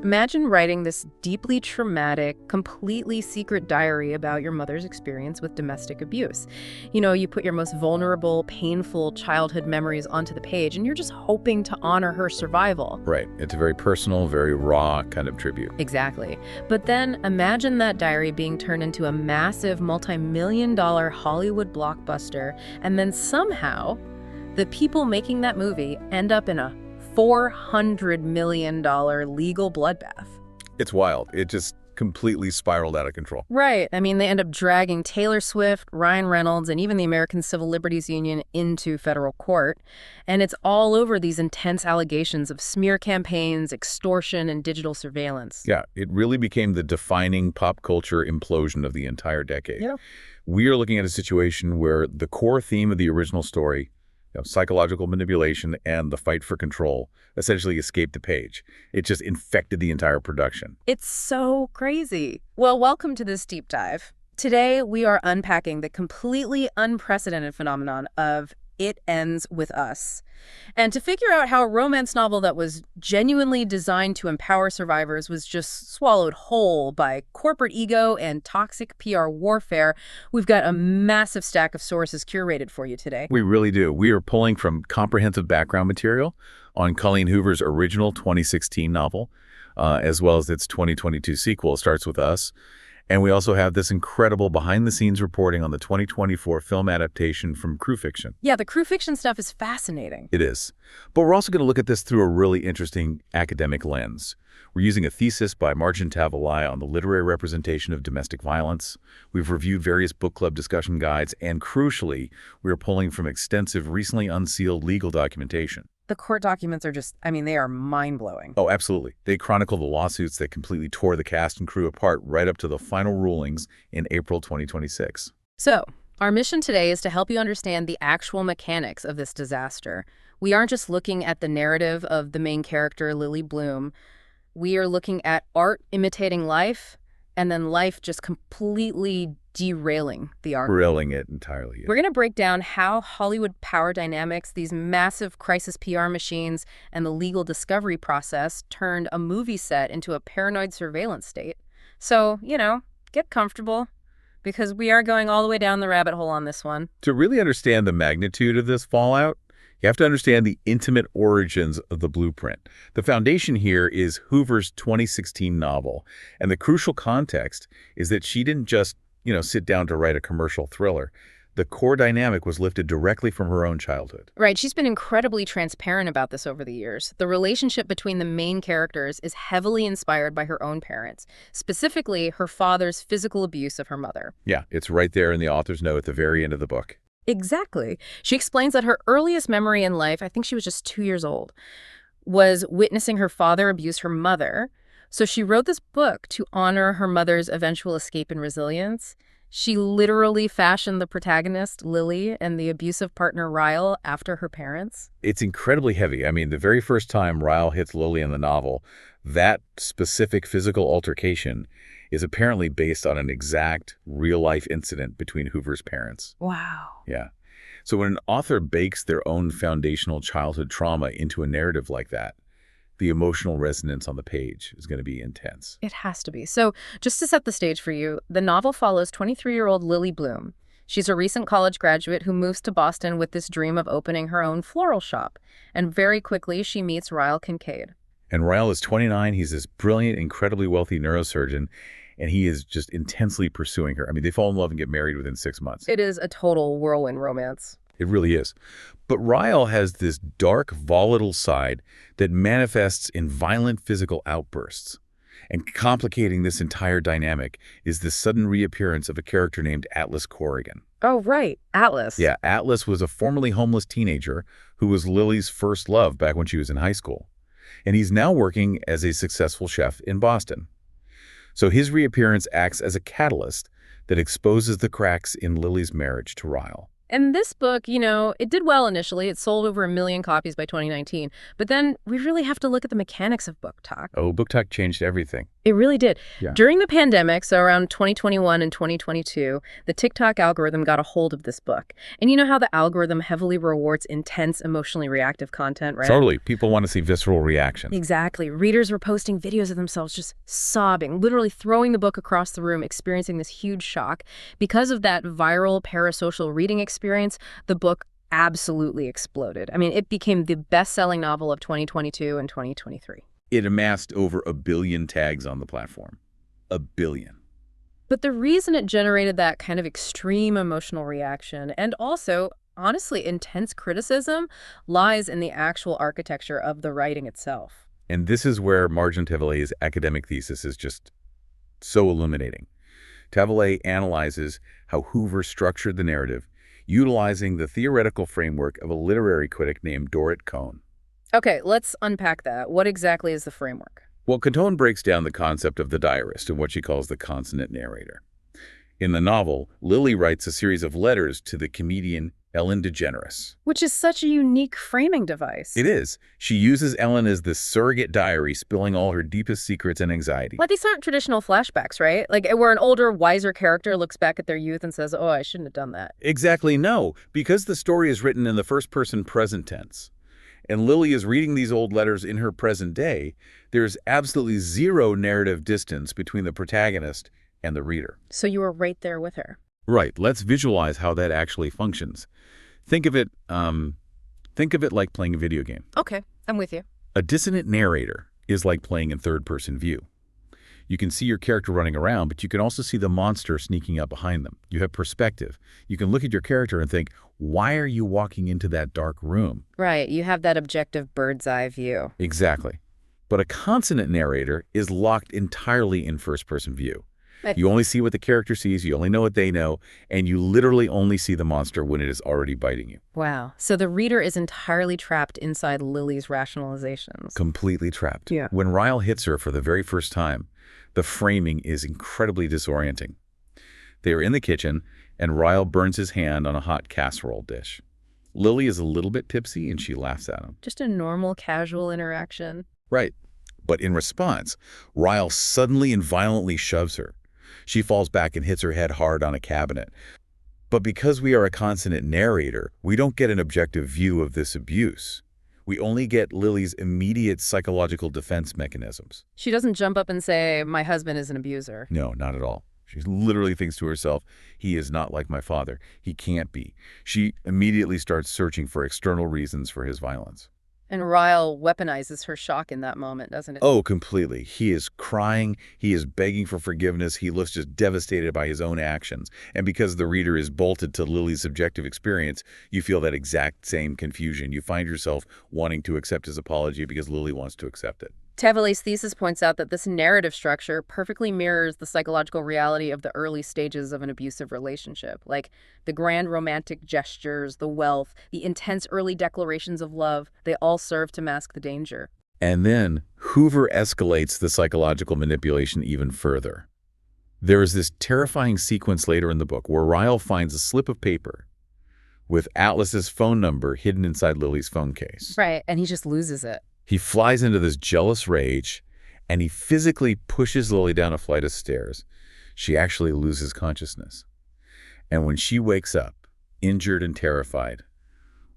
Imagine writing this deeply traumatic, completely secret diary about your mother's experience with domestic abuse. You put your most vulnerable, painful childhood memories onto the page, and you're just hoping to honor her survival. Right. It's a very personal, very raw kind of tribute. Exactly. But then imagine that diary being turned into a massive multi-million-dollar Hollywood blockbuster, and then somehow the people making that movie end up in a $400 million legal bloodbath. It's wild. It just completely spiraled out of control. Right. I mean, they end up dragging Taylor Swift, Ryan Reynolds, and even the American Civil Liberties Union into federal court. And it's all over these intense allegations of smear campaigns, extortion, and digital surveillance. Yeah, it really became the defining pop culture implosion of the entire decade. Yeah. We are looking at a situation where the core theme of the original story, psychological manipulation and the fight for control, essentially escaped the page. It just infected the entire production. It's so crazy. Well, welcome to this deep dive. Today, we are unpacking the completely unprecedented phenomenon of It Ends With Us. And to figure out how a romance novel that was genuinely designed to empower survivors was just swallowed whole by corporate ego and toxic PR warfare, we've got a massive stack of sources curated for you today. We really do. We are pulling from comprehensive background material on Colleen Hoover's original 2016 novel, as well as its 2022 sequel, Starts With Us. And we also have this incredible behind-the-scenes reporting on the 2024 film adaptation from Crew Fiction. Yeah, the Crew Fiction stuff is fascinating. It is. But we're also going to look at this through a really interesting academic lens. We're using a thesis by Marjan Tavalai on the literary representation of domestic violence. We've reviewed various book club discussion guides, and crucially, we are pulling from extensive, recently unsealed legal documentation. The court documents are they are mind-blowing. Oh, absolutely. They chronicle the lawsuits that completely tore the cast and crew apart right up to the final rulings in April 2026. So, our mission today is to help you understand the actual mechanics of this disaster. We aren't just looking at the narrative of the main character, Lily Bloom. We are looking at art imitating life, and then life just completely derailing the art. Derailing it entirely. We're going to break down how Hollywood power dynamics, these massive crisis PR machines, and the legal discovery process turned a movie set into a paranoid surveillance state. So, get comfortable, because we are going all the way down the rabbit hole on this one. To really understand the magnitude of this fallout, you have to understand the intimate origins of the blueprint. The foundation here is Hoover's 2016 novel, and the crucial context is that she didn't just sit down to write a commercial thriller. The core dynamic was lifted directly from her own childhood. Right. She's been incredibly transparent about this over the years. The relationship between the main characters is heavily inspired by her own parents, specifically her father's physical abuse of her mother. Yeah, it's right there in the author's note at the very end of the book. Exactly. She explains that her earliest memory in life, I think she was just 2 years old, was witnessing her father abuse her mother. So she wrote this book to honor her mother's eventual escape and resilience. She literally fashioned the protagonist, Lily, and the abusive partner, Ryle, after her parents. It's incredibly heavy. I mean, the very first time Ryle hits Lily in the novel, that specific physical altercation is apparently based on an exact real-life incident between Hoover's parents. Wow. Yeah. So when an author bakes their own foundational childhood trauma into a narrative like that, the emotional resonance on the page is going to be intense. It has to be. So just to set the stage for you, the novel follows 23-year-old Lily Bloom. She's a recent college graduate who moves to Boston with this dream of opening her own floral shop. And very quickly, she meets Ryle Kincaid. And Ryle is 29. He's this brilliant, incredibly wealthy neurosurgeon, and he is just intensely pursuing her. I mean, they fall in love and get married within 6 months. It is a total whirlwind romance. It really is. But Ryle has this dark, volatile side that manifests in violent physical outbursts. And complicating this entire dynamic is the sudden reappearance of a character named Atlas Corrigan. Oh, right. Atlas. Yeah, Atlas was a formerly homeless teenager who was Lily's first love back when she was in high school. And he's now working as a successful chef in Boston. So his reappearance acts as a catalyst that exposes the cracks in Lily's marriage to Ryle. And this book, it did well initially. It sold over 1 million copies by 2019. But then we really have to look at the mechanics of book talk. Oh, book talk changed everything. It really did. Yeah. During the pandemic, so around 2021 and 2022, the TikTok algorithm got a hold of this book. And you know how the algorithm heavily rewards intense, emotionally reactive content, right? Totally. People want to see visceral reactions. Exactly. Readers were posting videos of themselves just sobbing, literally throwing the book across the room, experiencing this huge shock. Because of that viral parasocial reading experience, the book absolutely exploded. I mean, it became the best-selling novel of 2022 and 2023. It amassed over 1 billion tags on the platform. 1 billion. But the reason it generated that kind of extreme emotional reaction and also, honestly, intense criticism lies in the actual architecture of the writing itself. And this is where Marjan Tavalay's academic thesis is just so illuminating. Tavalay analyzes how Hoover structured the narrative, utilizing the theoretical framework of a literary critic named Dorrit Cohn. Okay, let's unpack that. What exactly is the framework? Well, Cohn breaks down the concept of the diarist and what she calls the consonant narrator. In the novel, Lily writes a series of letters to the comedian Ellen DeGeneres. Which is such a unique framing device. It is. She uses Ellen as this surrogate diary, spilling all her deepest secrets and anxiety. But these aren't traditional flashbacks, right? Like where an older, wiser character looks back at their youth and says, oh, I shouldn't have done that. Exactly, no. Because the story is written in the first-person present tense, and Lily is reading these old letters in her present day, there's absolutely zero narrative distance between the protagonist and the reader. So you were right there with her. Right. Let's visualize how that actually functions. Think of it like playing a video game. Okay, I'm with you. A dissonant narrator is like playing in third-person view. You can see your character running around, but you can also see the monster sneaking up behind them. You have perspective. You can look at your character and think, why are you walking into that dark room? Right, you have that objective bird's eye view. Exactly. But a consonant narrator is locked entirely in first-person view. You only see what the character sees, you only know what they know, and you literally only see the monster when it is already biting you. Wow. So the reader is entirely trapped inside Lily's rationalizations. Completely trapped. Yeah. When Ryle hits her for the very first time, the framing is incredibly disorienting. They are in the kitchen, and Ryle burns his hand on a hot casserole dish. Lily is a little bit tipsy, and she laughs at him. Just a normal, casual interaction. Right. But in response, Ryle suddenly and violently shoves her. She falls back and hits her head hard on a cabinet. But because we are a consonant narrator, we don't get an objective view of this abuse. We only get Lily's immediate psychological defense mechanisms. She doesn't jump up and say, my husband is an abuser. No, not at all. She literally thinks to herself, he is not like my father. He can't be. She immediately starts searching for external reasons for his violence. And Ryle weaponizes her shock in that moment, doesn't it? Oh, completely. He is crying. He is begging for forgiveness. He looks just devastated by his own actions. And because the reader is bolted to Lily's subjective experience, you feel that exact same confusion. You find yourself wanting to accept his apology because Lily wants to accept it. Tavalay's thesis points out that this narrative structure perfectly mirrors the psychological reality of the early stages of an abusive relationship, like the grand romantic gestures, the wealth, the intense early declarations of love. They all serve to mask the danger. And then Hoover escalates the psychological manipulation even further. There is this terrifying sequence later in the book where Ryle finds a slip of paper with Atlas's phone number hidden inside Lily's phone case. Right, and he just loses it. He flies into this jealous rage, and he physically pushes Lily down a flight of stairs. She actually loses consciousness. And when she wakes up, injured and terrified,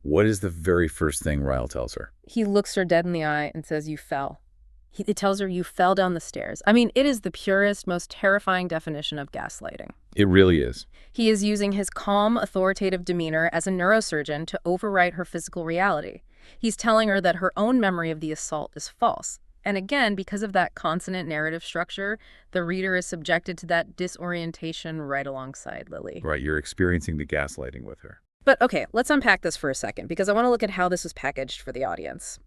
what is the very first thing Ryle tells her? He looks her dead in the eye and says, you fell. He tells her you fell down the stairs. I mean, it is the purest, most terrifying definition of gaslighting. It really is. He is using his calm, authoritative demeanor as a neurosurgeon to overwrite her physical reality. He's telling her that her own memory of the assault is false. And again, because of that consonant narrative structure, the reader is subjected to that disorientation right alongside Lily. Right, you're experiencing the gaslighting with her. But okay, let's unpack this for a second, because I want to look at how this was packaged for the audience.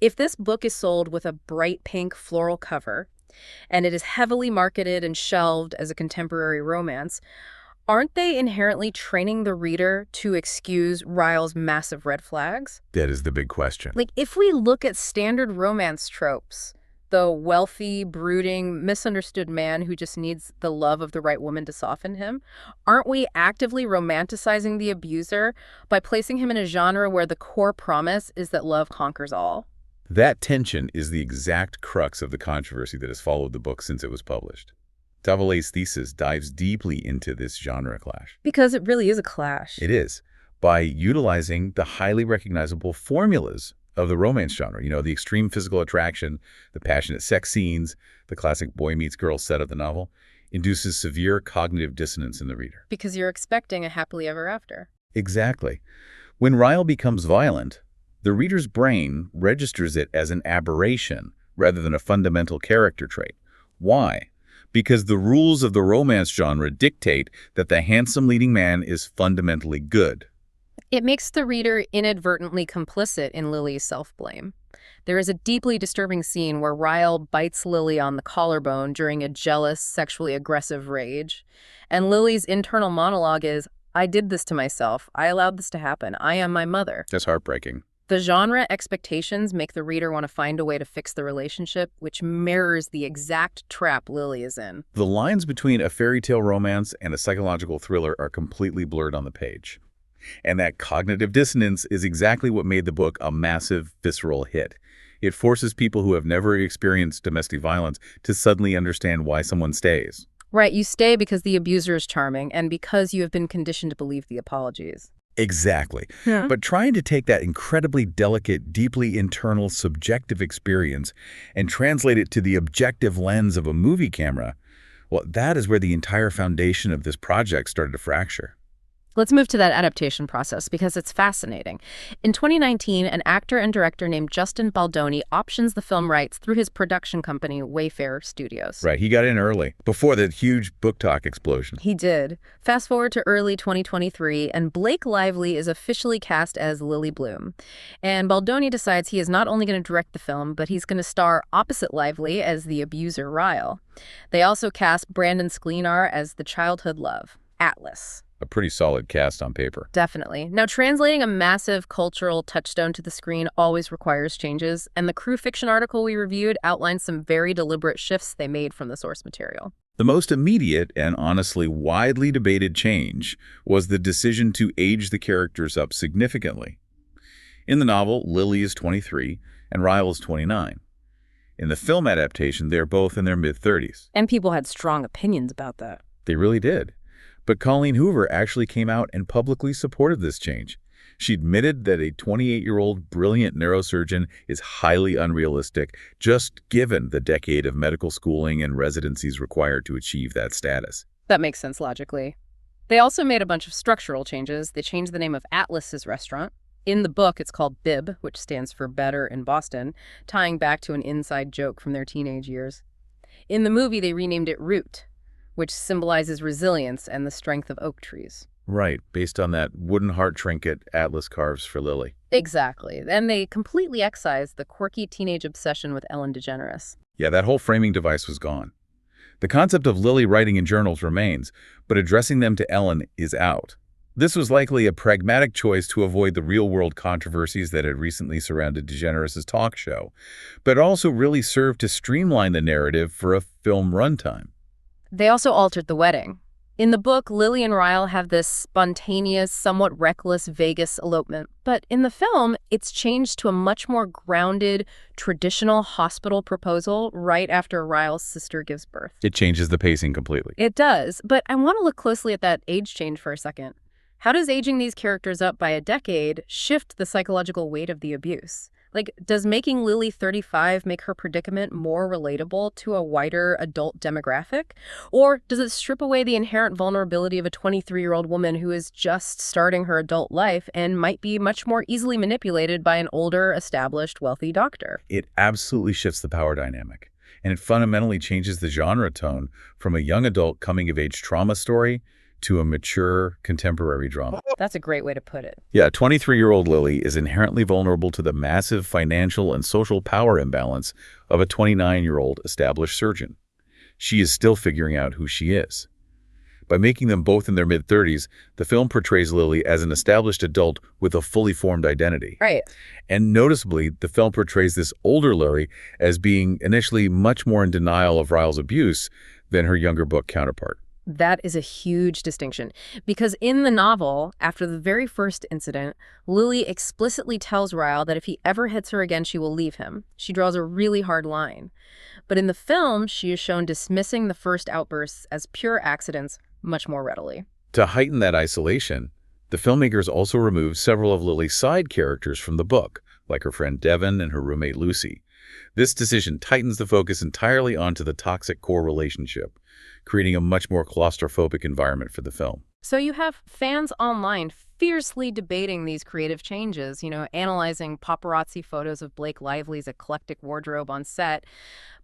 If this book is sold with a bright pink floral cover, and it is heavily marketed and shelved as a contemporary romance, aren't they inherently training the reader to excuse Ryle's massive red flags? That is the big question. Like, if we look at standard romance tropes, The wealthy, brooding, misunderstood man who just needs the love of the right woman to soften him? Aren't we actively romanticizing the abuser by placing him in a genre where the core promise is that love conquers all? That tension is the exact crux of the controversy that has followed the book since it was published. Tavalay's thesis dives deeply into this genre clash. Because it really is a clash. It is, by utilizing the highly recognizable formulas of the romance genre. The extreme physical attraction, the passionate sex scenes, the classic boy meets girl set of the novel, induces severe cognitive dissonance in the reader. Because you're expecting a happily ever after. Exactly. When Ryle becomes violent, the reader's brain registers it as an aberration rather than a fundamental character trait. Why? Because the rules of the romance genre dictate that the handsome leading man is fundamentally good. It makes the reader inadvertently complicit in Lily's self-blame. There is a deeply disturbing scene where Ryle bites Lily on the collarbone during a jealous, sexually aggressive rage. And Lily's internal monologue is, "I did this to myself. I allowed this to happen. I am my mother." That's heartbreaking. The genre expectations make the reader want to find a way to fix the relationship, which mirrors the exact trap Lily is in. The lines between a fairy tale romance and a psychological thriller are completely blurred on the page. And that cognitive dissonance is exactly what made the book a massive, visceral hit. It forces people who have never experienced domestic violence to suddenly understand why someone stays. Right, you stay because the abuser is charming and because you have been conditioned to believe the apologies. Exactly. Yeah. But trying to take that incredibly delicate, deeply internal, subjective experience and translate it to the objective lens of a movie camera, well, that is where the entire foundation of this project started to fracture. Let's move to that adaptation process because it's fascinating. In 2019, an actor and director named Justin Baldoni options the film rights through his production company, Wayfarer Studios. Right, he got in early, before the huge book talk explosion. He did. Fast forward to early 2023, and Blake Lively is officially cast as Lily Bloom. And Baldoni decides he is not only going to direct the film, but he's going to star opposite Lively as the abuser Ryle. They also cast Brandon Sklenar as the childhood love, Atlas. A pretty solid cast on paper. Definitely. Now, translating a massive cultural touchstone to the screen always requires changes, and the Crew Fiction article we reviewed outlines some very deliberate shifts they made from the source material. The most immediate and honestly widely debated change was the decision to age the characters up significantly. In the novel, Lily is 23 and Ryle is 29. In the film adaptation, they're both in their mid-30s. And people had strong opinions about that. They really did. But Colleen Hoover actually came out and publicly supported this change. She admitted that a 28-year-old brilliant neurosurgeon is highly unrealistic, just given the decade of medical schooling and residencies required to achieve that status. That makes sense logically. They also made a bunch of structural changes. They changed the name of Atlas's restaurant. In the book, it's called Bib, which stands for Better in Boston, tying back to an inside joke from their teenage years. In the movie, they renamed it Root, which symbolizes resilience and the strength of oak trees. Right, based on that wooden heart trinket Atlas carves for Lily. Exactly. And they completely excised the quirky teenage obsession with Ellen DeGeneres. Yeah, that whole framing device was gone. The concept of Lily writing in journals remains, but addressing them to Ellen is out. This was likely a pragmatic choice to avoid the real-world controversies that had recently surrounded DeGeneres' talk show, but also really served to streamline the narrative for a film runtime. They also altered the wedding. In the book, Lily and Ryle have this spontaneous, somewhat reckless Vegas elopement. But in the film, it's changed to a much more grounded, traditional hospital proposal right after Ryle's sister gives birth. It changes the pacing completely. It does, but I want to look closely at that age change for a second. How does aging these characters up by a decade shift the psychological weight of the abuse? Like, does making Lily 35 make her predicament more relatable to a wider adult demographic? Or does it strip away the inherent vulnerability of a 23-year-old woman who is just starting her adult life and might be much more easily manipulated by an older, established, wealthy doctor? It absolutely shifts the power dynamic, and it fundamentally changes the genre tone from a young adult coming-of-age trauma story to a mature contemporary drama. That's a great way to put it. Yeah, 23-year-old Lily is inherently vulnerable to the massive financial and social power imbalance of a 29-year-old established surgeon. She is still figuring out who she is. By making them both in their mid-30s, the film portrays Lily as an established adult with a fully formed identity. Right. And noticeably, the film portrays this older Lily as being initially much more in denial of Ryle's abuse than her younger book counterpart. That is a huge distinction, because in the novel, after the very first incident, Lily explicitly tells Ryle that if he ever hits her again, she will leave him. She draws a really hard line. But in the film, she is shown dismissing the first outbursts as pure accidents much more readily. To heighten that isolation, the filmmakers also removed several of Lily's side characters from the book, like her friend Devon and her roommate Lucy. This decision tightens the focus entirely onto the toxic core relationship, creating a much more claustrophobic environment for the film. So you have fans online fiercely debating these creative changes, analyzing paparazzi photos of Blake Lively's eclectic wardrobe on set.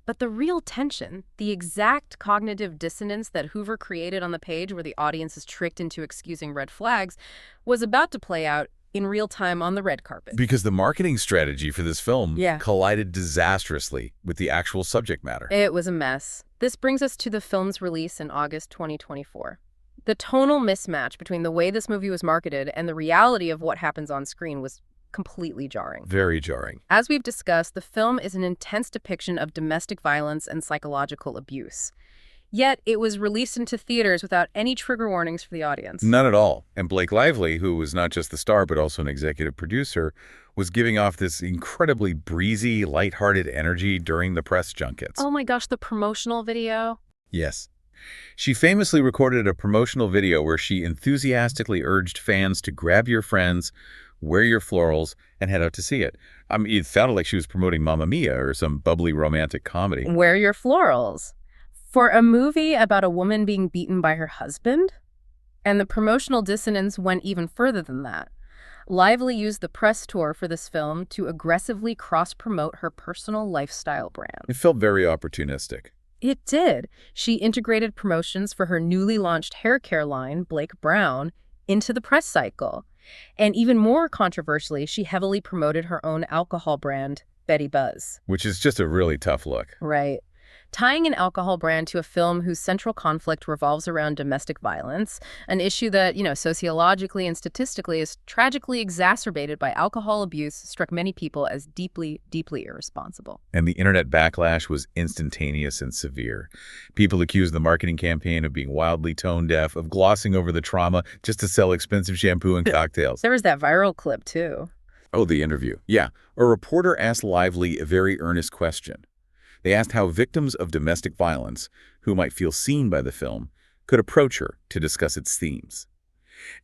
But the real tension, the exact cognitive dissonance that Hoover created on the page where the audience is tricked into excusing red flags, was about to play out in real time on the red carpet. Because the marketing strategy for this film Yeah. collided disastrously with the actual subject matter. It was a mess. This brings us to the film's release in August 2024. The tonal mismatch between the way this movie was marketed and the reality of what happens on screen was completely jarring. Very jarring. As we've discussed, the film is an intense depiction of domestic violence and psychological abuse. Yet, it was released into theaters without any trigger warnings for the audience. None at all. And Blake Lively, who was not just the star but also an executive producer, was giving off this incredibly breezy, lighthearted energy during the press junkets. Oh my gosh, the promotional video. Yes. She famously recorded a promotional video where she enthusiastically urged fans to grab your friends, wear your florals, and head out to see it. I mean, it sounded like she was promoting Mamma Mia or some bubbly romantic comedy. Wear your florals. For a movie about a woman being beaten by her husband? And the promotional dissonance went even further than that. Lively used the press tour for this film to aggressively cross-promote her personal lifestyle brand. It felt very opportunistic. It did. She integrated promotions for her newly launched hair care line, Blake Brown, into the press cycle. And even more controversially, she heavily promoted her own alcohol brand, Betty Buzz. Which is just a really tough look. Right. Tying an alcohol brand to a film whose central conflict revolves around domestic violence, an issue that, sociologically and statistically is tragically exacerbated by alcohol abuse, struck many people as deeply, deeply irresponsible. And the internet backlash was instantaneous and severe. People accused the marketing campaign of being wildly tone deaf, of glossing over the trauma just to sell expensive shampoo and cocktails. There was that viral clip, too. Oh, the interview. Yeah. A reporter asked Lively a very earnest question. They asked how victims of domestic violence, who might feel seen by the film, could approach her to discuss its themes.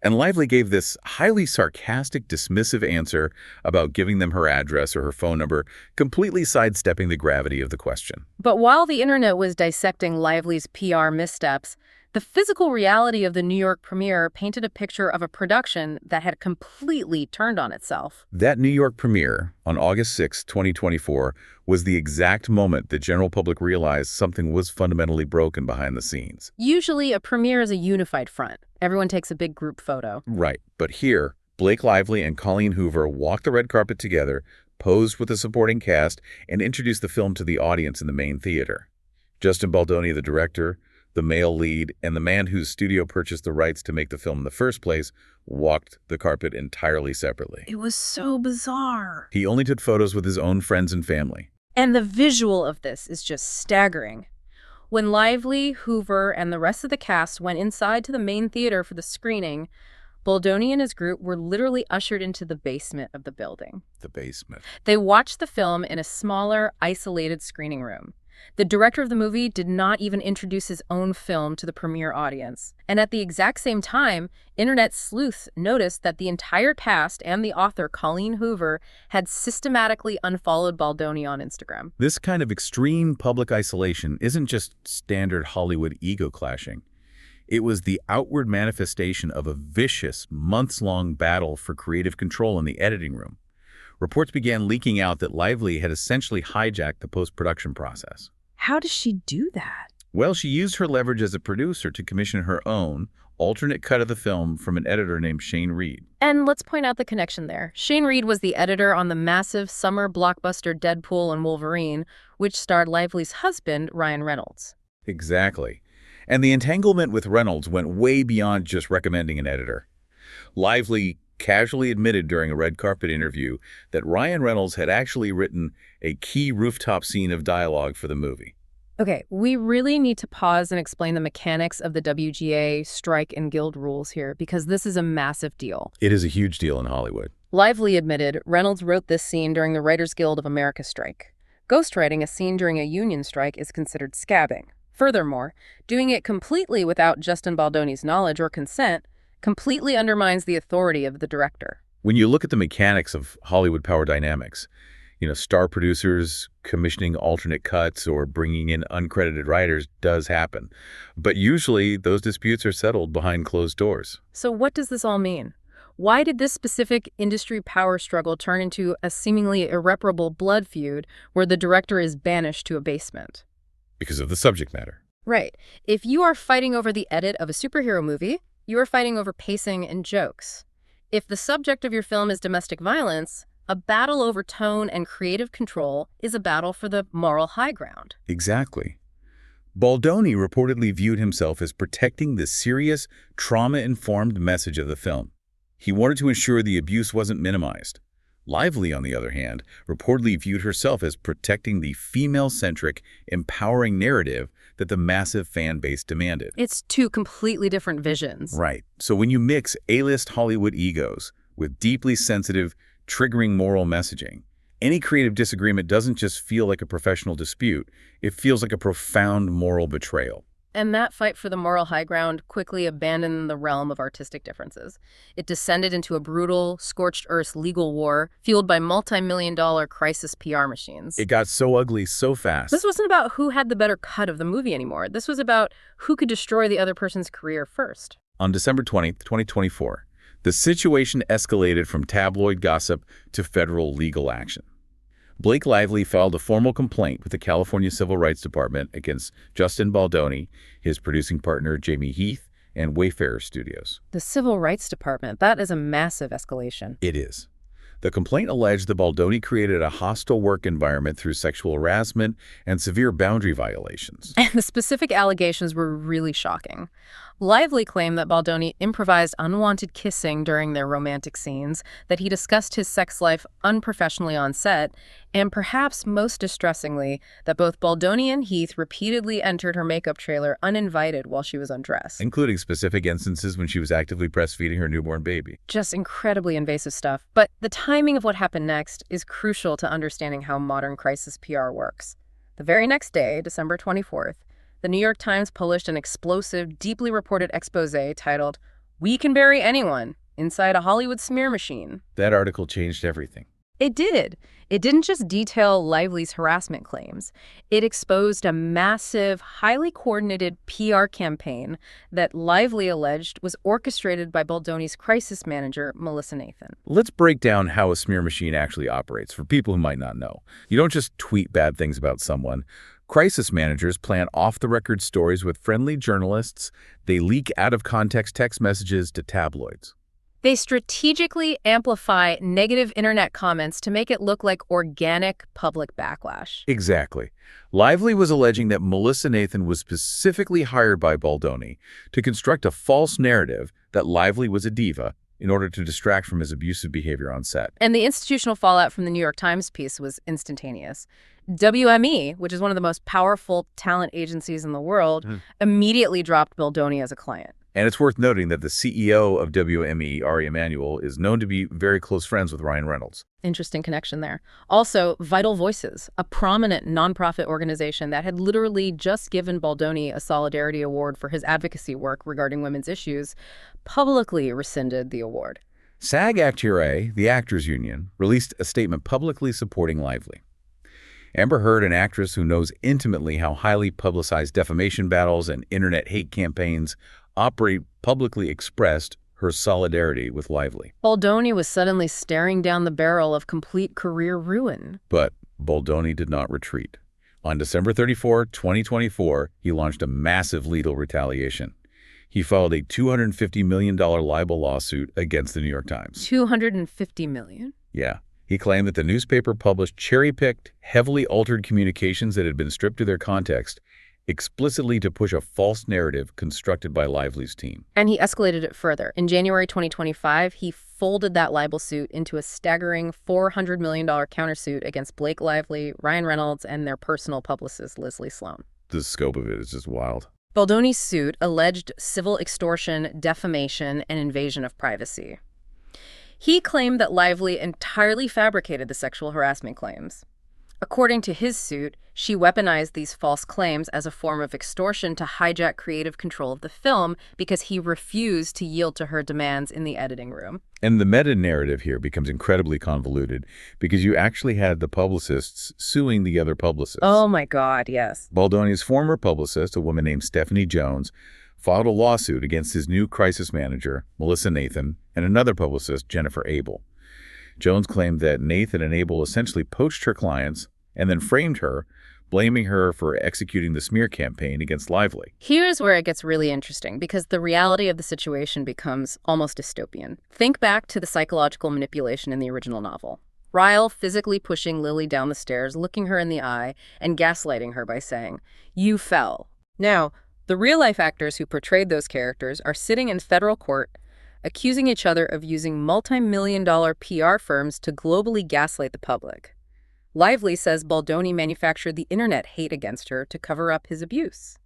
And Lively gave this highly sarcastic, dismissive answer about giving them her address or her phone number, completely sidestepping the gravity of the question. But while the internet was dissecting Lively's PR missteps, the physical reality of the New York premiere painted a picture of a production that had completely turned on itself. That New York premiere, on August 6, 2024, was the exact moment the general public realized something was fundamentally broken behind the scenes. Usually, a premiere is a unified front. Everyone takes a big group photo. Right, but here, Blake Lively and Colleen Hoover walked the red carpet together, posed with the supporting cast, and introduced the film to the audience in the main theater. Justin Baldoni, the director, the male lead, and the man whose studio purchased the rights to make the film in the first place, walked the carpet entirely separately. It was so bizarre. He only took photos with his own friends and family. And the visual of this is just staggering. When Lively, Hoover, and the rest of the cast went inside to the main theater for the screening, Baldoni and his group were literally ushered into the basement of the building. The basement. They watched the film in a smaller, isolated screening room. The director of the movie did not even introduce his own film to the premiere audience. And at the exact same time, internet sleuths noticed that the entire cast and the author, Colleen Hoover, had systematically unfollowed Baldoni on Instagram. This kind of extreme public isolation isn't just standard Hollywood ego clashing. It was the outward manifestation of a vicious, months-long battle for creative control in the editing room. Reports began leaking out that Lively had essentially hijacked the post-production process. How does she do that? Well, she used her leverage as a producer to commission her own alternate cut of the film from an editor named Shane Reed. And let's point out the connection there. Shane Reed was the editor on the massive summer blockbuster Deadpool and Wolverine, which starred Lively's husband, Ryan Reynolds. Exactly. And the entanglement with Reynolds went way beyond just recommending an editor. Lively casually admitted during a red carpet interview that Ryan Reynolds had actually written a key rooftop scene of dialogue for the movie. Okay, we really need to pause and explain the mechanics of the WGA strike and guild rules here, because this is a massive deal. It is a huge deal in Hollywood. Lively admitted Reynolds wrote this scene during the Writers Guild of America strike. Ghostwriting a scene during a union strike is considered scabbing. Furthermore, doing it completely without Justin Baldoni's knowledge or consent completely undermines the authority of the director. When you look at the mechanics of Hollywood power dynamics, star producers commissioning alternate cuts or bringing in uncredited writers does happen. But usually those disputes are settled behind closed doors. So what does this all mean? Why did this specific industry power struggle turn into a seemingly irreparable blood feud where the director is banished to a basement? Because of the subject matter. Right. If you are fighting over the edit of a superhero movie, you are fighting over pacing and jokes. If the subject of your film is domestic violence, a battle over tone and creative control is a battle for the moral high ground. Exactly. Baldoni reportedly viewed himself as protecting the serious, trauma-informed message of the film. He wanted to ensure the abuse wasn't minimized. Lively, on the other hand, reportedly viewed herself as protecting the female-centric, empowering narrative that the massive fan base demanded. It's two completely different visions. Right. So when you mix A-list Hollywood egos with deeply sensitive, triggering moral messaging, any creative disagreement doesn't just feel like a professional dispute, it feels like a profound moral betrayal. And that fight for the moral high ground quickly abandoned the realm of artistic differences. It descended into a brutal, scorched earth legal war fueled by multi-million-dollar crisis PR machines. It got so ugly so fast. This wasn't about who had the better cut of the movie anymore. This was about who could destroy the other person's career first. On December 20th, 2024, the situation escalated from tabloid gossip to federal legal action. Blake Lively filed a formal complaint with the California Civil Rights Department against Justin Baldoni, his producing partner Jamie Heath, and Wayfarer Studios. The Civil Rights Department, that is a massive escalation. It is. The complaint alleged that Baldoni created a hostile work environment through sexual harassment and severe boundary violations. And the specific allegations were really shocking. Lively claimed that Baldoni improvised unwanted kissing during their romantic scenes, that he discussed his sex life unprofessionally on set, and perhaps most distressingly, that both Baldoni and Heath repeatedly entered her makeup trailer uninvited while she was undressed. Including specific instances when she was actively breastfeeding her newborn baby. Just incredibly invasive stuff. But the timing of what happened next is crucial to understanding how modern crisis PR works. The very next day, December 24th, the New York Times published an explosive, deeply reported expose titled, "We Can Bury Anyone Inside a Hollywood Smear Machine." That article changed everything. It did. It didn't just detail Lively's harassment claims. It exposed a massive, highly coordinated PR campaign that Lively alleged was orchestrated by Baldoni's crisis manager, Melissa Nathan. Let's break down how a smear machine actually operates for people who might not know. You don't just tweet bad things about someone. Crisis managers plan off-the-record stories with friendly journalists. They leak out-of-context text messages to tabloids. They strategically amplify negative internet comments to make it look like organic public backlash. Exactly. Lively was alleging that Melissa Nathan was specifically hired by Baldoni to construct a false narrative that Lively was a diva in order to distract from his abusive behavior on set. And the institutional fallout from the New York Times piece was instantaneous. WME, which is one of the most powerful talent agencies in the world, immediately dropped Baldoni as a client. And it's worth noting that the CEO of WME, Ari Emanuel, is known to be very close friends with Ryan Reynolds. Interesting connection there. Also, Vital Voices, a prominent nonprofit organization that had literally just given Baldoni a Solidarity Award for his advocacy work regarding women's issues, publicly rescinded the award. SAG-AFTRA, the actors union, released a statement publicly supporting Lively. Amber Heard, an actress who knows intimately how highly publicized defamation battles and internet hate campaigns operate, publicly expressed her solidarity with Lively. Baldoni was suddenly staring down the barrel of complete career ruin. But Baldoni did not retreat. On December 34, 2024, he launched a massive legal retaliation. He filed a $250 million libel lawsuit against the New York Times. $250 million? Yeah. He claimed that the newspaper published cherry-picked, heavily altered communications that had been stripped of their context explicitly to push a false narrative constructed by Lively's team. And he escalated it further. In January 2025, he folded that libel suit into a staggering $400 million countersuit against Blake Lively, Ryan Reynolds, and their personal publicist, Leslie Sloan. The scope of it is just wild. Baldoni's suit alleged civil extortion, defamation, and invasion of privacy. He claimed that Lively entirely fabricated the sexual harassment claims. According to his suit, she weaponized these false claims as a form of extortion to hijack creative control of the film because he refused to yield to her demands in the editing room. And the meta-narrative here becomes incredibly convoluted because you actually had the publicists suing the other publicists. Oh my God, yes. Baldoni's former publicist, a woman named Stephanie Jones, filed a lawsuit against his new crisis manager, Melissa Nathan, and another publicist, Jennifer Abel. Jones claimed that Nathan and Abel essentially poached her clients and then framed her, blaming her for executing the smear campaign against Lively. Here's where it gets really interesting, because the reality of the situation becomes almost dystopian. Think back to the psychological manipulation in the original novel. Ryle physically pushing Lily down the stairs, looking her in the eye, and gaslighting her by saying, "You fell." Now, the real-life actors who portrayed those characters are sitting in federal court, accusing each other of using multi-million-dollar PR firms to globally gaslight the public. Lively says Baldoni manufactured the internet hate against her to cover up his abuse.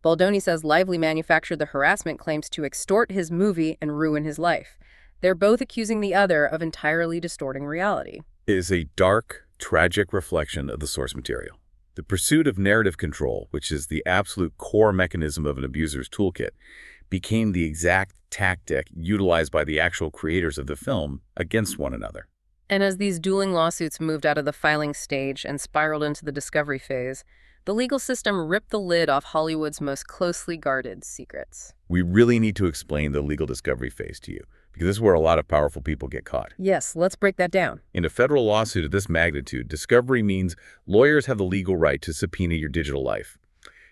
Baldoni says Lively manufactured the harassment claims to extort his movie and ruin his life. They're both accusing the other of entirely distorting reality. It is a dark, tragic reflection of the source material. The pursuit of narrative control, which is the absolute core mechanism of an abuser's toolkit, became the exact tactic utilized by the actual creators of the film against one another. And as these dueling lawsuits moved out of the filing stage and spiraled into the discovery phase, the legal system ripped the lid off Hollywood's most closely guarded secrets. We really need to explain the legal discovery phase to you, because this is where a lot of powerful people get caught. Yes, let's break that down. In a federal lawsuit of this magnitude, discovery means lawyers have the legal right to subpoena your digital life.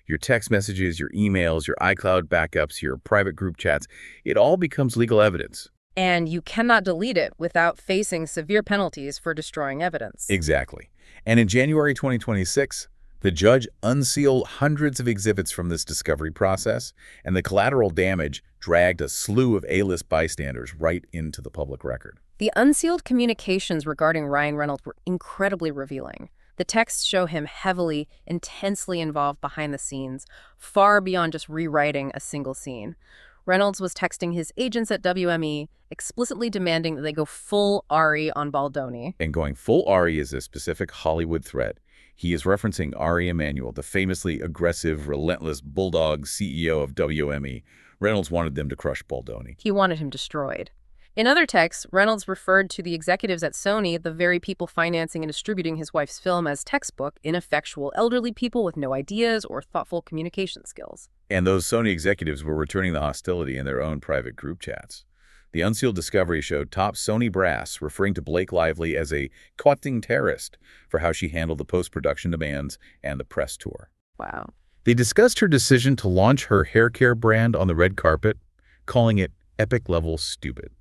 Your text messages, your emails, your iCloud backups, your private group chats, it all becomes legal evidence. And you cannot delete it without facing severe penalties for destroying evidence. Exactly. And in January 2026, the judge unsealed hundreds of exhibits from this discovery process, and the collateral damage dragged a slew of A-list bystanders right into the public record. The unsealed communications regarding Ryan Reynolds were incredibly revealing. The texts show him heavily, intensely involved behind the scenes, far beyond just rewriting a single scene. Reynolds was texting his agents at WME, explicitly demanding that they go full Ari on Baldoni. And going full Ari is a specific Hollywood threat. He is referencing Ari Emanuel, the famously aggressive, relentless bulldog CEO of WME. Reynolds wanted them to crush Baldoni. He wanted him destroyed. In other texts, Reynolds referred to the executives at Sony, the very people financing and distributing his wife's film, as textbook, ineffectual elderly people with no ideas or thoughtful communication skills. And those Sony executives were returning the hostility in their own private group chats. The unsealed discovery showed top Sony brass referring to Blake Lively as a cutting terrorist for how she handled the post-production demands and the press tour. Wow. They discussed her decision to launch her hair care brand on the red carpet, calling it epic-level stupid.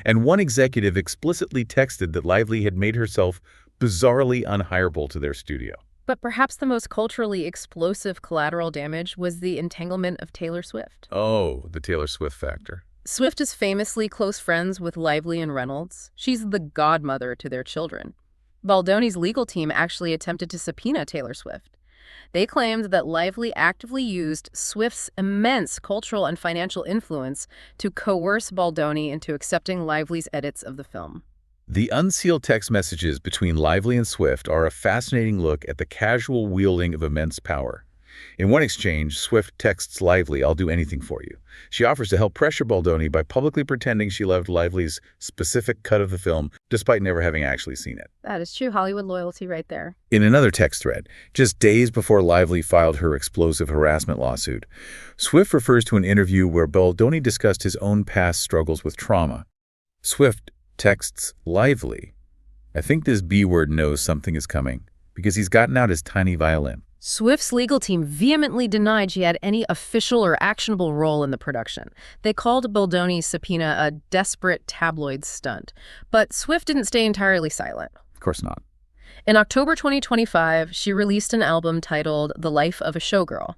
And one executive explicitly texted that Lively had made herself bizarrely unhireable to their studio. But perhaps the most culturally explosive collateral damage was the entanglement of Taylor Swift. Oh, the Taylor Swift factor. Swift is famously close friends with Lively and Reynolds. She's the godmother to their children. Baldoni's legal team actually attempted to subpoena Taylor Swift. They claimed that Lively actively used Swift's immense cultural and financial influence to coerce Baldoni into accepting Lively's edits of the film. The unsealed text messages between Lively and Swift are a fascinating look at the casual wielding of immense power. In one exchange, Swift texts Lively, "I'll do anything for you." She offers to help pressure Baldoni by publicly pretending she loved Lively's specific cut of the film, despite never having actually seen it. That is true Hollywood loyalty right there. In another text thread, just days before Lively filed her explosive harassment lawsuit, Swift refers to an interview where Baldoni discussed his own past struggles with trauma. Swift texts Lively, "I think this B-word knows something is coming, because he's gotten out his tiny violin." Swift's legal team vehemently denied she had any official or actionable role in the production. They called Baldoni's subpoena a desperate tabloid stunt. But Swift didn't stay entirely silent. Of course not. In October 2025, she released an album titled The Life of a Showgirl.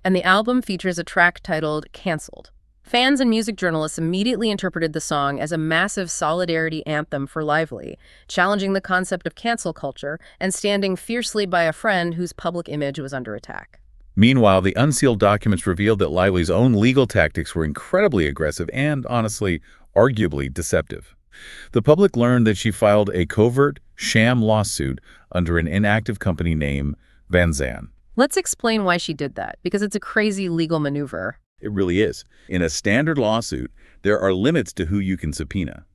and the album features a track titled Cancelled. Fans and music journalists immediately interpreted the song as a massive solidarity anthem for Lively, challenging the concept of cancel culture and standing fiercely by a friend whose public image was under attack. Meanwhile, the unsealed documents revealed that Lively's own legal tactics were incredibly aggressive and, honestly, arguably deceptive. The public learned that she filed a covert, sham lawsuit under an inactive company name, Van Zandt. Let's explain why she did that, because it's a crazy legal maneuver. It really is. In a standard lawsuit, there are limits to who you can subpoena.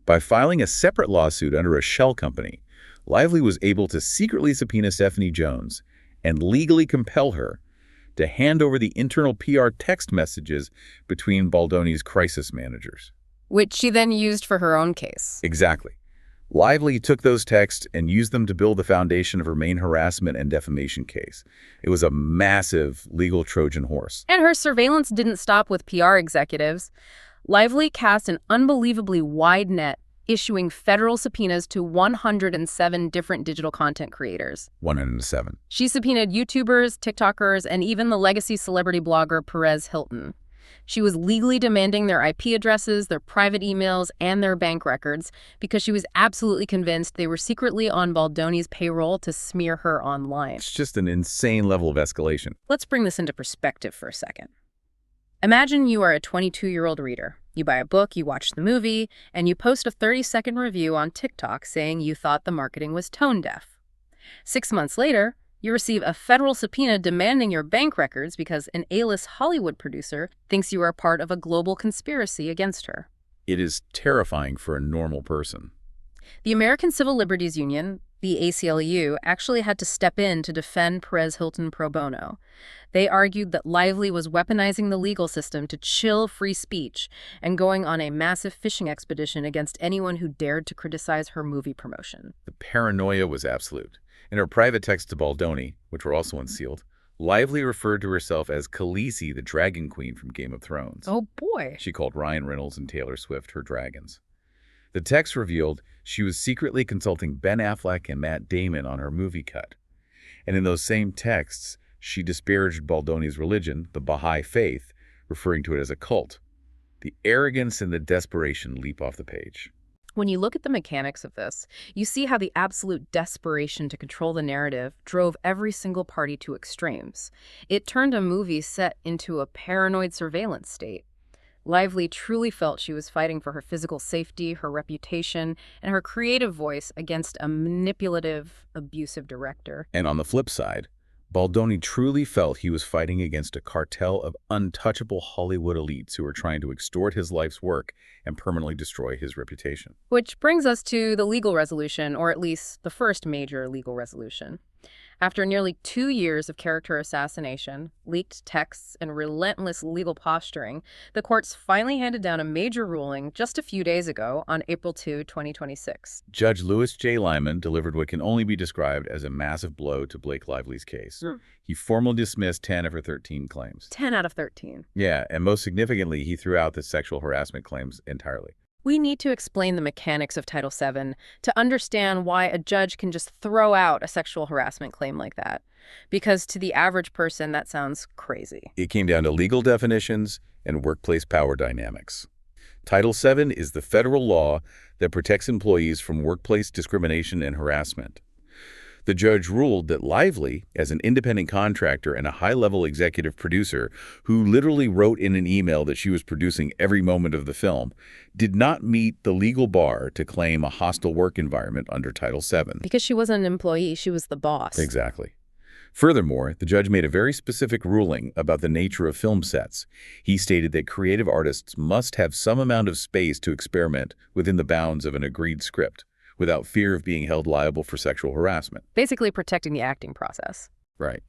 By filing a separate lawsuit under a shell company, Lively was able to secretly subpoena Stephanie Jones and legally compel her to hand over the internal PR text messages between Baldoni's crisis managers. Which she then used for her own case. Exactly. Lively took those texts and used them to build the foundation of her main harassment and defamation case. It was a massive legal Trojan horse. And her surveillance didn't stop with PR executives. Lively cast an unbelievably wide net, issuing federal subpoenas to 107 different digital content creators. 107. She subpoenaed YouTubers, TikTokers, and even the legacy celebrity blogger Perez Hilton. She was legally demanding their IP addresses, their private emails, and their bank records because she was absolutely convinced they were secretly on Baldoni's payroll to smear her online. It's just an insane level of escalation. Let's bring this into perspective for a second. Imagine you are a 22-year-old reader. You buy a book, you watch the movie, and you post a 30-second review on TikTok saying you thought the marketing was tone deaf. 6 months later, you receive a federal subpoena demanding your bank records because an A-list Hollywood producer thinks you are part of a global conspiracy against her. It is terrifying for a normal person. The American Civil Liberties Union, the ACLU, actually had to step in to defend Perez Hilton pro bono. They argued that Lively was weaponizing the legal system to chill free speech and going on a massive fishing expedition against anyone who dared to criticize her movie promotion. The paranoia was absolute. In her private text to Baldoni, which were also unsealed, Lively referred to herself as Khaleesi, the Dragon Queen from Game of Thrones. Oh boy. She called Ryan Reynolds and Taylor Swift her dragons. The text revealed she was secretly consulting Ben Affleck and Matt Damon on her movie cut. And in those same texts, she disparaged Baldoni's religion, the Baha'i faith, referring to it as a cult. The arrogance and the desperation leap off the page. When you look at the mechanics of this, you see how the absolute desperation to control the narrative drove every single party to extremes. It turned a movie set into a paranoid surveillance state. Lively truly felt she was fighting for her physical safety, her reputation, and her creative voice against a manipulative, abusive director. And on the flip side, Baldoni truly felt he was fighting against a cartel of untouchable Hollywood elites who were trying to extort his life's work and permanently destroy his reputation. Which brings us to the legal resolution, or at least the first major legal resolution. After nearly 2 years of character assassination, leaked texts, and relentless legal posturing, the courts finally handed down a major ruling just a few days ago on April 2, 2026. Judge Louis J. Lyman delivered what can only be described as a massive blow to Blake Lively's case. He formally dismissed 10 of her 13 claims. 10 out of 13. Yeah, and most significantly, he threw out the sexual harassment claims entirely. We need to explain the mechanics of Title VII to understand why a judge can just throw out a sexual harassment claim like that. Because to the average person, that sounds crazy. It came down to legal definitions and workplace power dynamics. Title VII is the federal law that protects employees from workplace discrimination and harassment. The judge ruled that Lively, as an independent contractor and a high-level executive producer who literally wrote in an email that she was producing every moment of the film, did not meet the legal bar to claim a hostile work environment under Title VII. Because she wasn't an employee, she was the boss. Exactly. Furthermore, the judge made a very specific ruling about the nature of film sets. He stated that creative artists must have some amount of space to experiment within the bounds of an agreed script, without fear of being held liable for sexual harassment. Basically protecting the acting process. Right.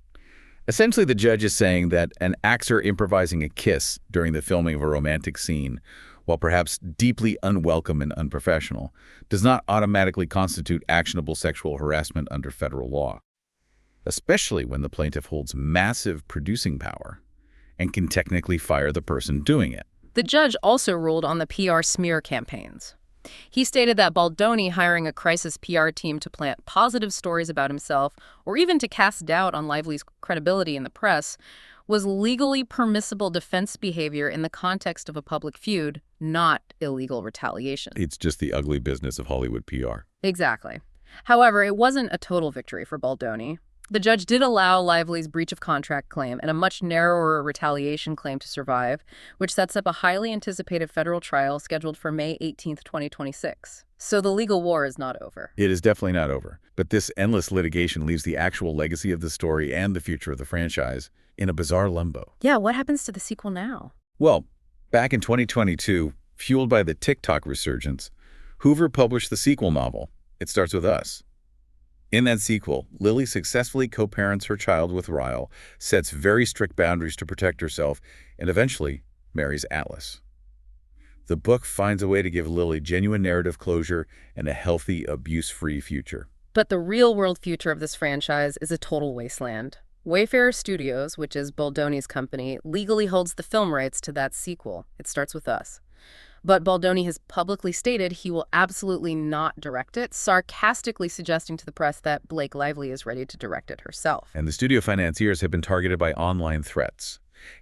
Essentially, the judge is saying that an actor improvising a kiss during the filming of a romantic scene, while perhaps deeply unwelcome and unprofessional, does not automatically constitute actionable sexual harassment under federal law, especially when the plaintiff holds massive producing power and can technically fire the person doing it. The judge also ruled on the PR smear campaigns. He stated that Baldoni hiring a crisis PR team to plant positive stories about himself or even to cast doubt on Lively's credibility in the press was legally permissible defense behavior in the context of a public feud, not illegal retaliation. It's just the ugly business of Hollywood PR. Exactly. However, it wasn't a total victory for Baldoni. The judge did allow Lively's breach of contract claim and a much narrower retaliation claim to survive, which sets up a highly anticipated federal trial scheduled for May 18, 2026. So the legal war is not over. It is definitely not over. But this endless litigation leaves the actual legacy of the story and the future of the franchise in a bizarre limbo. Yeah, what happens to the sequel now? Well, back in 2022, fueled by the TikTok resurgence, Hoover published the sequel novel, It Starts With Us. In that sequel, Lily successfully co-parents her child with Ryle, sets very strict boundaries to protect herself, and eventually marries Atlas. The book finds a way to give Lily genuine narrative closure and a healthy, abuse-free future. But the real-world future of this franchise is a total wasteland. Wayfarer Studios, which is Baldoni's company, legally holds the film rights to that sequel, It Starts With Us. But Baldoni has publicly stated he will absolutely not direct it, sarcastically suggesting to the press that Blake Lively is ready to direct it herself. And the studio financiers have been targeted by online threats.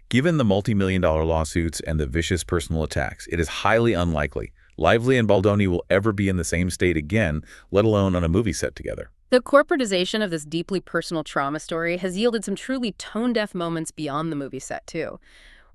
Given the multi-million-dollar lawsuits and the vicious personal attacks, it is highly unlikely Lively and Baldoni will ever be in the same state again, let alone on a movie set together. The corporatization of this deeply personal trauma story has yielded some truly tone-deaf moments beyond the movie set, too.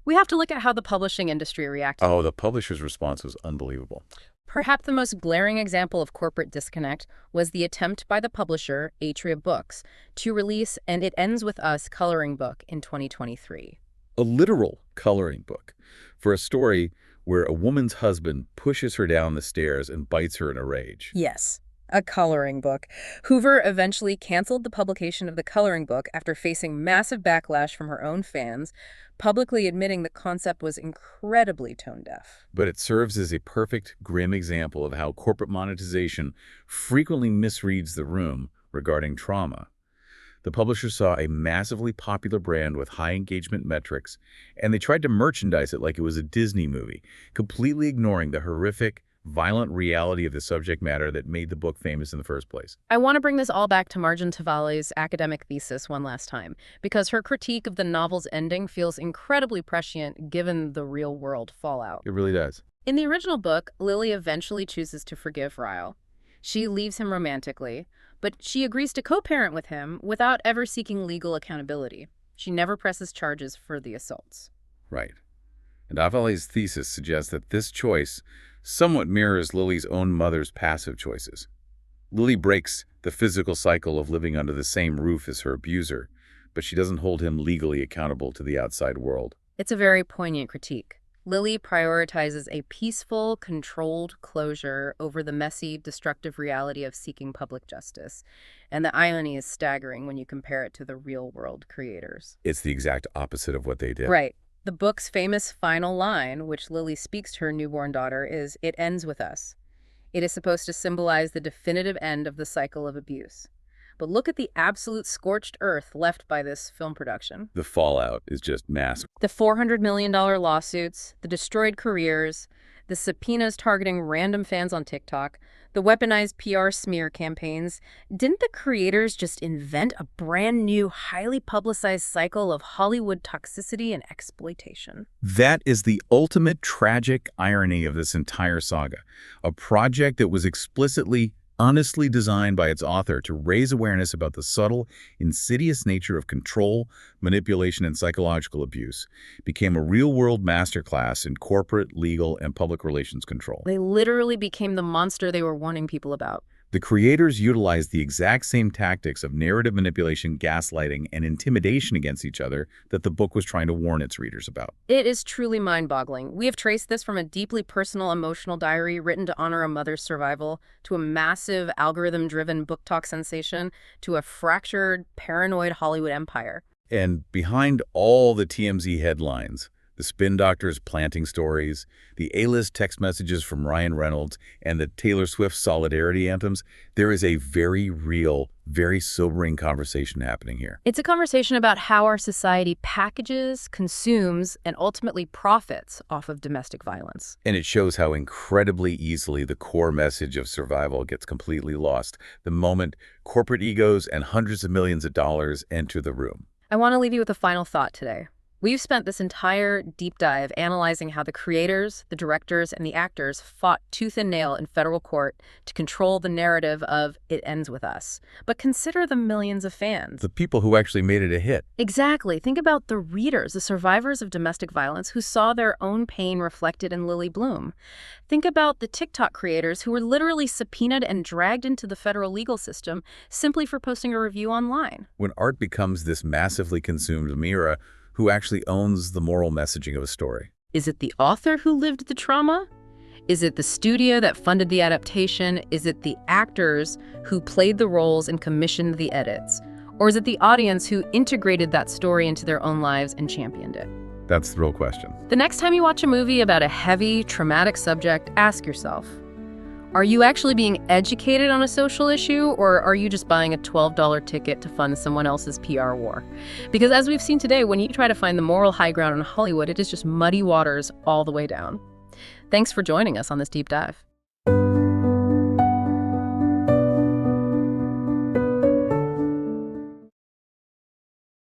We have to look at how the publishing industry reacted. Oh, the publisher's response was unbelievable. Perhaps the most glaring example of corporate disconnect was the attempt by the publisher, Atria Books, to release And It Ends With Us coloring book in 2023. A literal coloring book for a story where a woman's husband pushes her down the stairs and bites her in a rage. Yes, a coloring book. Hoover eventually canceled the publication of the coloring book after facing massive backlash from her own fans, publicly admitting the concept was incredibly tone-deaf. But it serves as a perfect, grim example of how corporate monetization frequently misreads the room regarding trauma. The publisher saw a massively popular brand with high engagement metrics, and they tried to merchandise it like it was a Disney movie, completely ignoring the horrific, violent reality of the subject matter that made the book famous in the first place. I want to bring this all back to Marjan Tavali's academic thesis one last time, because her critique of the novel's ending feels incredibly prescient given the real-world fallout. It really does. In the original book, Lily eventually chooses to forgive Ryle. She leaves him romantically, but she agrees to co-parent with him without ever seeking legal accountability. She never presses charges for the assaults. Right. And Avali's thesis suggests that this choice somewhat mirrors Lily's own mother's passive choices. Lily breaks the physical cycle of living under the same roof as her abuser, but she doesn't hold him legally accountable to the outside world. It's a very poignant critique. Lily prioritizes a peaceful, controlled closure over the messy, destructive reality of seeking public justice. And the irony is staggering when you compare it to the real-world creators. It's the exact opposite of what they did. Right. The book's famous final line, which Lily speaks to her newborn daughter, is, "It ends with us." It is supposed to symbolize the definitive end of the cycle of abuse. But look at the absolute scorched earth left by this film production. The fallout is just massive. The $400 million lawsuits, the destroyed careers, the subpoenas targeting random fans on TikTok, the weaponized PR smear campaigns. Didn't the creators just invent a brand new, highly publicized cycle of Hollywood toxicity and exploitation? That is the ultimate tragic irony of this entire saga. A project that was explicitly, honestly designed by its author to raise awareness about the subtle, insidious nature of control, manipulation, and psychological abuse, became a real-world masterclass in corporate, legal, and public relations control. They literally became the monster they were warning people about. The creators utilized the exact same tactics of narrative manipulation, gaslighting, and intimidation against each other that the book was trying to warn its readers about. It is truly mind-boggling. We have traced this from a deeply personal, emotional diary written to honor a mother's survival, to a massive, algorithm-driven book talk sensation, to a fractured, paranoid Hollywood empire. And behind all the TMZ headlines, the spin doctors planting stories, the A-list text messages from Ryan Reynolds, and the Taylor Swift solidarity anthems, there is a very real, very sobering conversation happening here. It's a conversation about how our society packages, consumes, and ultimately profits off of domestic violence. And it shows how incredibly easily the core message of survival gets completely lost the moment corporate egos and hundreds of millions of dollars enter the room. I want to leave you with a final thought today. We've spent this entire deep dive analyzing how the creators, the directors, and the actors fought tooth and nail in federal court to control the narrative of It Ends With Us. But consider the millions of fans. The people who actually made it a hit. Exactly. Think about the readers, the survivors of domestic violence who saw their own pain reflected in Lily Bloom. Think about the TikTok creators who were literally subpoenaed and dragged into the federal legal system simply for posting a review online. When art becomes this massively consumed mirror, who actually owns the moral messaging of a story? Is it the author who lived the trauma? Is it the studio that funded the adaptation? Is it the actors who played the roles and commissioned the edits? Or is it the audience who integrated that story into their own lives and championed it? That's the real question. The next time you watch a movie about a heavy, traumatic subject, ask yourself, are you actually being educated on a social issue, or are you just buying a $12 ticket to fund someone else's PR war? Because as we've seen today, when you try to find the moral high ground in Hollywood, it is just muddy waters all the way down. Thanks for joining us on this deep dive.